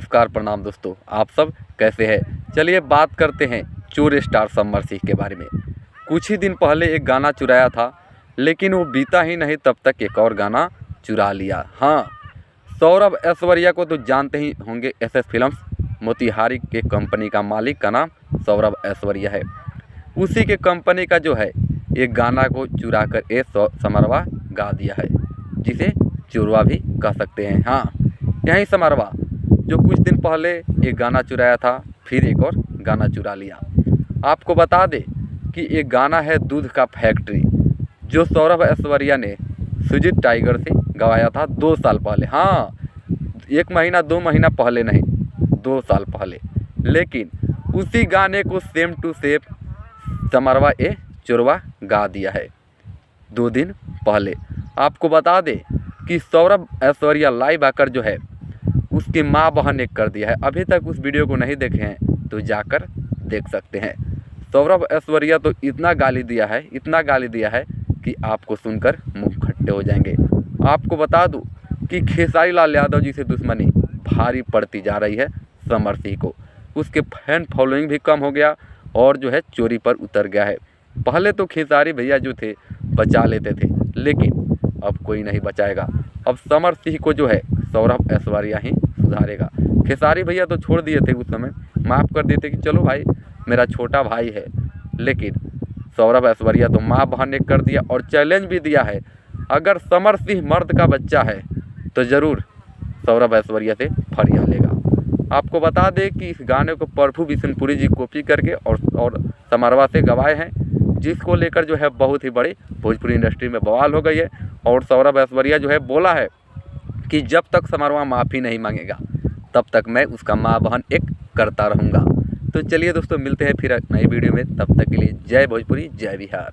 नमस्कार प्रणाम दोस्तों, आप सब कैसे हैं। चलिए बात करते हैं चोर स्टार समर सिंह के बारे में। कुछ ही दिन पहले एक गाना चुराया था, लेकिन वो बीता ही नहीं तब तक एक और गाना चुरा लिया। हाँ, सौरभ ऐश्वर्या को तो जानते ही होंगे। एसएस फिल्म्स मोतिहारी के कंपनी का मालिक का नाम सौरभ ऐश्वर्या है। उसी के कंपनी का जो है एक गाना को चुरा कर ये समरवा गा दिया है, जिसे चोरवा भी कह सकते हैं। हाँ, यही समरवा जो कुछ दिन पहले एक गाना चुराया था, फिर एक और गाना चुरा लिया। आपको बता दें कि एक गाना है दूध का फैक्ट्री, जो सौरभ ऐश्वर्या ने सुजीत टाइगर से गवाया था 2 साल पहले। हाँ, 1 महीना 2 महीना पहले नहीं, 2 साल पहले। लेकिन उसी गाने को सेम टू सेम समरवा ए चोरवा गा दिया है 2 दिन पहले। आपको बता दें कि सौरभ ऐश्वर्या लाइव आकर जो है उसकी माँ बहन ने कर दिया है। अभी तक उस वीडियो को नहीं देखे हैं तो जाकर देख सकते हैं। सौरभ ऐश्वर्या तो इतना गाली दिया है, इतना गाली दिया है कि आपको सुनकर मुंह खट्टे हो जाएंगे। आपको बता दूं कि खेसारी लाल यादव जी से दुश्मनी भारी पड़ती जा रही है समर सिंह को। उसके फैन फॉलोइंग भी कम हो गया और जो है चोरी पर उतर गया है। पहले तो खेसारी भैया जो थे बचा लेते थे, लेकिन अब कोई नहीं बचाएगा। अब समर सिंह को जो है सौरभ ऐश्वर्या ही सुधारेगा। खेसारी भैया तो छोड़ दिए थे, उस समय माफ़ कर देते कि चलो भाई मेरा छोटा भाई है, लेकिन सौरभ ऐश्वर्या तो माँ बहन ने कर दिया और चैलेंज भी दिया है, अगर समर सिंह मर्द का बच्चा है तो ज़रूर सौरभ ऐश्वर्या से फरिया लेगा। आपको बता दें कि इस गाने को प्रभु बिशनपुरी जी कॉपी करके और समरवा से गवाए हैं, जिसको लेकर जो है बहुत ही बड़ी भोजपुरी इंडस्ट्री में बवाल हो गई है। और सौरभ ऐश्वर्या जो है बोला है कि जब तक समरवा माफ़ी नहीं मांगेगा तब तक मैं उसका माँ बहन एक करता रहूँगा। तो चलिए दोस्तों, मिलते हैं फिर नई वीडियो में। तब तक के लिए जय भोजपुरी, जय बिहार।